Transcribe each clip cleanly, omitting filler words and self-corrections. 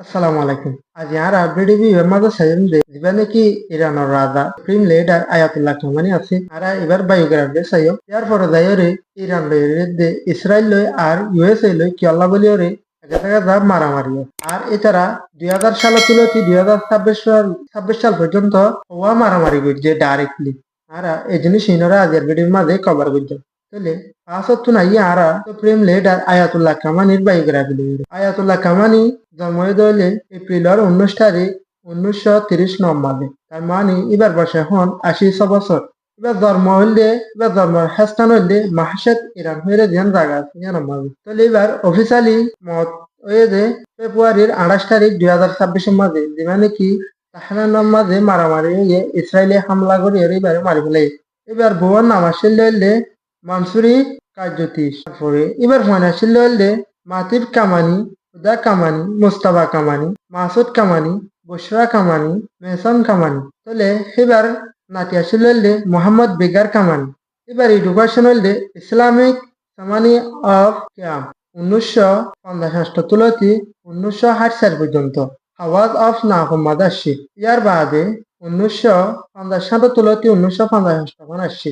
Assalamu alaikum. Aji আর BDB মাঝে sign দে দিবানে কি ইরানের রাজা সুপ্রিম লিডার আয়াতুল্লাহ খামেনি আছে আর এবার বায়োগ্রাফি সাইও ইয়ার পরে যাইরে ইরান লইরে দে ইসরায়েল লই আর ইউএসএ লই কি আল্লাহ বলিওরে একা একা যা মারামারি আর এছাড়া 2000 সাল তুলতি 2026 সাল পর্যন্ত হওয়া মারামারি করছে ডাইরেক্টলি আর এই জিনিস ইনরা আজের ভিডিওর মাঝে কভার করছে তাহলে আসত্তু নাই আরা সুপ্রিম লিডার আয়াতুল্লাহ খামানির বায়োগ্রাফি লইরে আয়াতুল্লাহ খামানি জন্ম হইলে এপ্রিলের 19 তারিখ 1930 নম্বরে তার মানে এবার বয়সে হন 86 বছর এবার জন্ম হইলে এবার জন্মের স্থান হইলে মাহাসেদ ইরান হইলে যেন জায়গা আছে নম্বর তাহলে এবার অফিসিয়ালি মত হয়ে যে ফেব্রুয়ারির 28 তারিখ 2026 মাঝে যে মানে কি তাহরানের মাঝে মারামারি হয়ে ইসরায়েলে হামলা করে এবারে মারি ফেলে এবার ভুয়ার নাম আসলে মানসুরি কার্যতীশ তারপরে এবার ফয়নাশিল হইলে মাতিব কামানি হুদা কামানি মুস্তাফা কামানি মাসুদ কামানি বুশরা কামানি মেহসান কামানি তাহলে এবার নাতি আসিল হইলে মোহাম্মদ বেগার কামানি এবার এডুকেশন হইলে ইসলামিক কামানি অফ ক্যাম্প 1950 তুলতি 1960 সাল পর্যন্ত আওয়াজ অফ নাহম্মদ আসছে ইয়ার বাদে 1950 তুলতি 1950 আসছে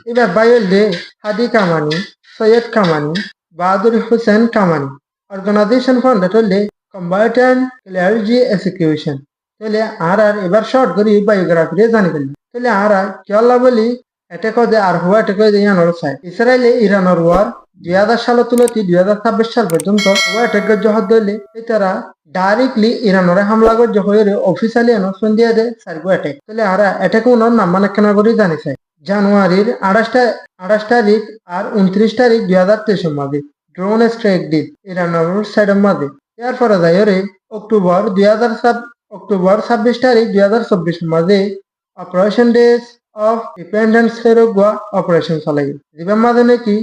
এবার বাইরে হাদি কামানি সৈয়দ কামানি বাহাদুর হুসেন কামানি অর্গানাইজেশন ফাউন্ডেড হলে কম্বাটেন্ট ক্লিয়ারিটি এক্সিকিউশন তাহলে আর এবার শর্ট করে বায়োগ্রাফি জানি ফেলি তাহলে আর কেলা বলি অ্যাটাক দে আর হুয়া অ্যাটাক দে ইয়ানোর চাই ইসরায়েলে ইরানের ওয়ার 2000 সাল তুলতি 2026 সাল পর্যন্ত হুয়া অ্যাটাক জহদ দিলে তারা ডাইরেক্টলি ইরানের হামলা করছে হয়ে অফিসিয়ালি অ্যানাউন্সমেন্ট দিয়ে দেয় সার্গো অ্যাটাক তাহলে আর অ্যাটাক ওনার নাম মানে কেন করে জানি চাই জানুয়ারির 28 তারিখ আর 29 তারিখ 2023 মাঝে ড্রোন স্ট্রাইক দিন ইরানের সাইডের মাঝে এর পরে যাই অক্টোবর 26 তারিখ 2024 মাঝে অপারেশন ডেজ অফ ডিপেন্ডেন্স ফেরোগুয়া অপারেশন চালাই জীবের মাঝে নাকি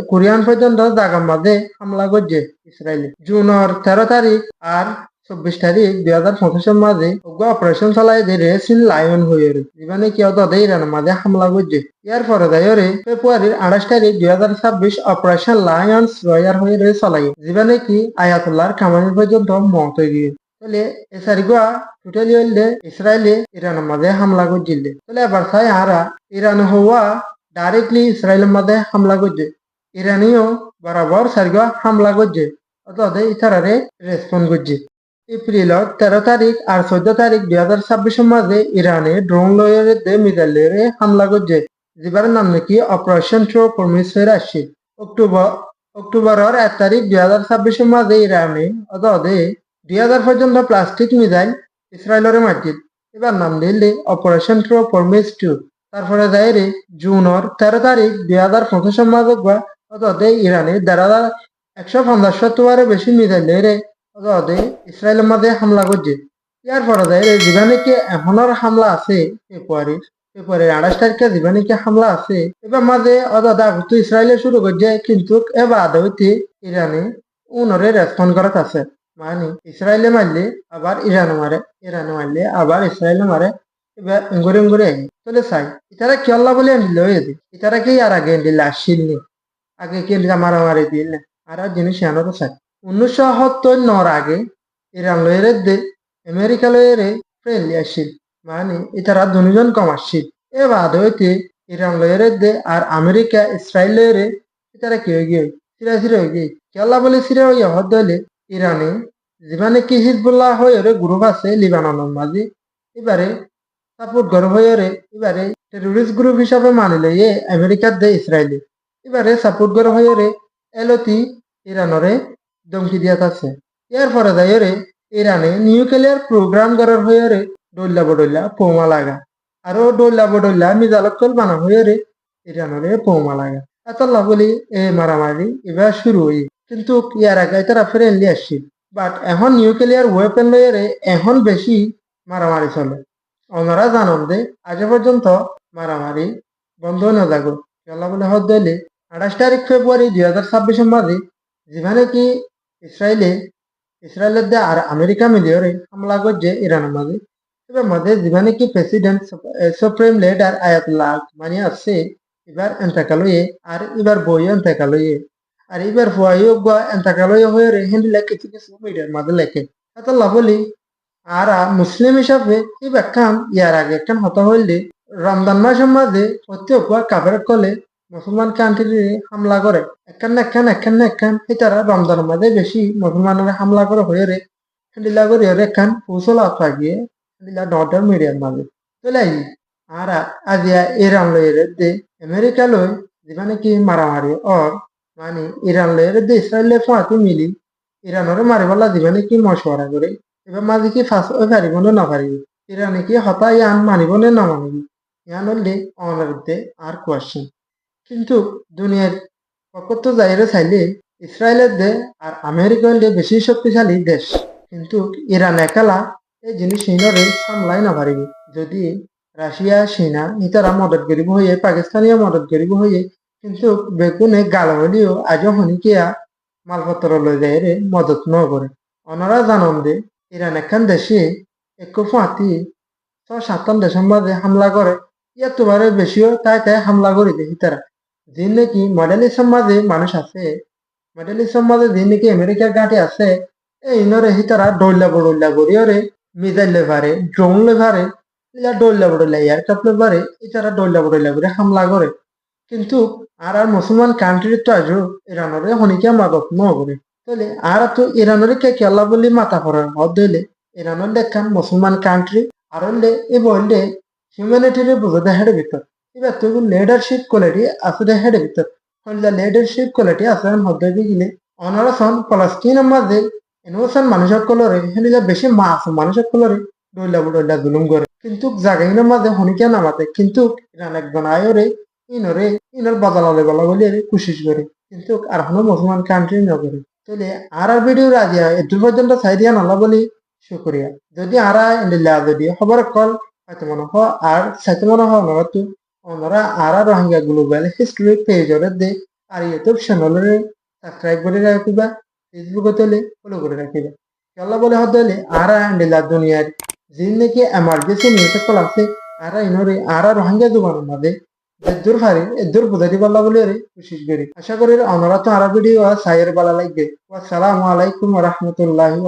কোরিয়ান পর্যন্ত জাগার মাঝে হামলা করছে ইসরায়েলে জুনের 13 তারিখ আর 24 তারিখ 2025 মাঝে অপারেশন চালাই যে রেসিন লায়ন হয়ে জীবনে কেউ তাদের ইরানের মাঝে হামলা করছে ইয়ার পরে যাই ফেব্রুয়ারির 28 তারিখ 2026 অপারেশন লায়ন্স রয়ার হয়ে চালাই জীবনে কি আয়াতুল্লাহর কামানি পর্যন্ত মত হয়ে গিয়ে তাহলে এসারিগুয়া টোটালি হইলে ইসরায়েলে ইরানের মাঝে হামলা করছিল তাহলে এবার চাই আরা ইরান হওয়া ডাইরেক্টলি ইসরায়েলের মাঝে হামলা করছে ইরানিও বরাবর সারিগুয়া হামলা করছে অর্থাৎ ইতারারে রেসপন্ড করছে এপ্রিলত 13 তারিখ আর 14 তারিখ 2026 মাঝে ইরানে ড্রোন লয়ারে মিসাইলের হামলা করছে যেবার নাম নাকি অপারেশন থ্রো প্রমিস হয়ে আসছে অক্টোবরের 1 তারিখ 2026 মাঝে ইরানে অর্থাৎ 2000 পর্যন্ত প্লাস্টিক মিসাইল ইসরায়েলের মারছে এবার নাম দিলে অপারেশন থ্রো প্রমিস 2 তারপরে যাই জুনের 13 তারিখ 2025 মাঝে অর্থাৎ ইরানে 150 বেশি মিসাইলের ইসরায়েলের মাঝে হামলা করছে ইয়ার পরে যায় জীবানে কি এখনের হামলা আছে ফেব্রুয়ারির 28 তারিখে জীবানে কি হামলা আছে এবার মাঝে আগত ইসরায়েলে শুরু করছে কিন্তু এবার আদা হইতে ইরানে উনরে রেসপন্ড করাত আছে মানে ইসরায়েলে মারলে আবার ইরানে মারলে আবার ইসরায়েলে মারে এবার ঘুরে চলে চাই ইতারা কি আল্লাহ বলে আনছিল ইতারা কি আর আগে আনছিল আসছিল আগে কি মারামারি দিল না আর জিনিস আনারও চাই 1979 আগে ইরান লয়ের আমেরিকা লয়েরে ফ্রেন্ডলি আসছিল মানে ইতারা দুজন কম আসছিল এ বাদ হইতে ইরান লয়ের আর আমেরিকা ইসরায়েল লয়েরে ইতারা কি হয়ে গিয়ে সিরা হয়ে গিয়ে কেলা বলে সিরা হইয়া হদ হইলে ইরানে যেখানে কি হিজবুল্লাহ হয়ে গ্রুপ আছে লিবাননের মাঝে এবারে সাপোর্ট গর হয়ে এবারে টেরোরিস্ট গ্রুপ হিসাবে মানিলে আমেরিকার দে ইসরায়েলে এবারে সাপোর্ট গর হয়ে এলতি ইরানরে ধমকি দিয়া আছে ইয়ার পরে যাই ইরানে নিউক্লিয়ার প্রোগ্রাম করার হয়ে ডল্লা পৌমা লাগা আরো ডল্লা মিজালকল বানা হয়ে ইরানরে পৌমা লাগা এতলা বলি মারামারি এবার শুরু হই কিন্তু ইয়ার আগে তারা ফ্রেন্ডলি আসছে বাট এখন নিউক্লিয়ার ওয়েপেন লয়ে এখন বেশি মারামারি চলে ওনারা জানান যে আজ পর্যন্ত মারামারি বন্ধ না যাগো আল্লাহ বলে হদ দিলে 28 তারিখ ফেব্রুয়ারি 2026 মাঝে যেখানে কি ইসরায়েলের দে আর আমেরিকা মিলিয়ে হামলা করছে ইরানের মাঝে এবার মাঝে যেখানে কি প্রেসিডেন্ট সুপ্রিম লিডার আয়াতুল্লাহ মানে আছে এবার এন্তাকালয়ে আর এবার বইও এন্তাকালয়ে আর এবার ফুয়াইও এন্তাকালয়ে হয়ে হিন্দি লেখে কিছু মিডিয়ার মাঝে লেখে এতলা বলি আর মুসলিম হিসাবে এই ব্যাখ্যান ইয়ার আগে একখান হতা হইলে রমজান মাসের মাঝে অতি অপুয়া কাপের কলে মুসলমান কান্ট্রি হামলা করে একখান এই তারা রমজানের মাঝে বেশি মুসলমানের হামলা করে হয়ে রে হ্যান্ডিলা করে একখান ফুসল আফা গিয়ে হ্যান্ডিলা নর্দার মিডিয়ার মাঝে চলে আই আর আজিয়া ইরান লয়ের দে আমেরিকা লয় যেখানে কি মারামারি অর মানে ইরান লয়ের দে ইসরায়েলের ফাঁতি মিলি ইরানরে মারিবালা দিবানে কি মশওয়ারা করে এবার মাঝে কি ফাঁস ওই পারিব না পারিব ইরানে কি হতা ইয়ান মানিব না মানিব ইয়ান হলে অনারতে আর কোয়েশ্চেন কিন্তু দুনিয়ার পক্ষ তো যাইরে চাইলে ইসরায়েলের দে আর আমেরিকা হলে বেশি শক্তিশালী দেশ কিন্তু ইরান একালা এই জিনিস সিনরে সামলাই না পারিব যদি রাশিয়া চীনা ইতারা মদত করিব হয়ে পাকিস্তানীয় মদত করিব হয়ে কিন্তু বেগুনে গাল হলেও আজও হনিকিয়া মালপত্র লই যায় রে মদত ন করে অনারা জানন দে ইরান একখান দেশে একটু ফাঁতি 6-7 দেশের মাঝে হামলা করে ইয়ার তোমারে বেশিও তাই হামলা করে দেখি তারা যে নাকি মডেল ইসলাম মাঝে মানুষ আছে মডেল ইসলাম মাঝে যে নাকি আমেরিকার গাঁটে আছে এই নরে হি তারা ডইলা গড়িয়ে রে মিজাইল লেভারে ড্রোন লেভারে ইলা ডইলা এয়ারক্রাফট লেভারে এই তারা ডইলা করে হামলা করে কিন্তু আর মুসলমান কান্ট্রি তো আজও ইরানরে হনিকে মাদত ন করে তাহলে আর তো ইরানরে কে কেলা বলি মাথা পড়ে হদ দিলে ইরানের দেখান মুসলমান কান্ট্রি আর হলে এ বললে হিউম্যানিটির বুঝতে হেডে ভিতর এবার তো লিডারশিপ কোয়ালিটি আছে হেডে ভিতর হলে লিডারশিপ কোয়ালিটি আছে হদ্দে গেলে অনারসন ফলস্তিনের মাঝে ইনোসেন্ট মানুষের কলরে হেলিলা বেশি মাছ মানুষের কলরে ডইলা জুলুম করে কিন্তু জাগাইনের মাঝে হনিকে নামাতে কিন্তু ইরান একজন আয়রে ইনর বদলালে বলা বলে কোশিশ করে কিন্তু আর হলো মুসলমান কান্ট্রি নগরে তাহলে আর ভিডিও রাজিয়া এদূর পর্যন্ত চাই দিয়া নালা বলি শুক্রিয়া যদি আরা ইন্ডিলা যদি খবর কল হয়তো মনে হয় আর চাইতে মনে হয় নয়তো ওনারা আরা রোহিঙ্গা গ্লোবাল হিস্ট্রি পেজরে দে আর ইউটিউব চ্যানেলের সাবস্ক্রাইব করে রাখিবা ফেসবুকে তোলে ফলো করে রাখিবা আল্লাহ বলে হলে আরা ইন্ডিলা দুনিয়ার যে নাকি এমার্জেন্সি নিউজ কল আছে আরা ইনরে আরা রোহিঙ্গা দুবানের মাঝে দূর ফারি দূর বুঝাইতে পারলা বলে কোশিশ করি আশা করি আমরা তো আরো ভিডিও সাইয়ের বালা লাগবে আসসালামু আলাইকুম ওয়া রাহমাতুল্লাহি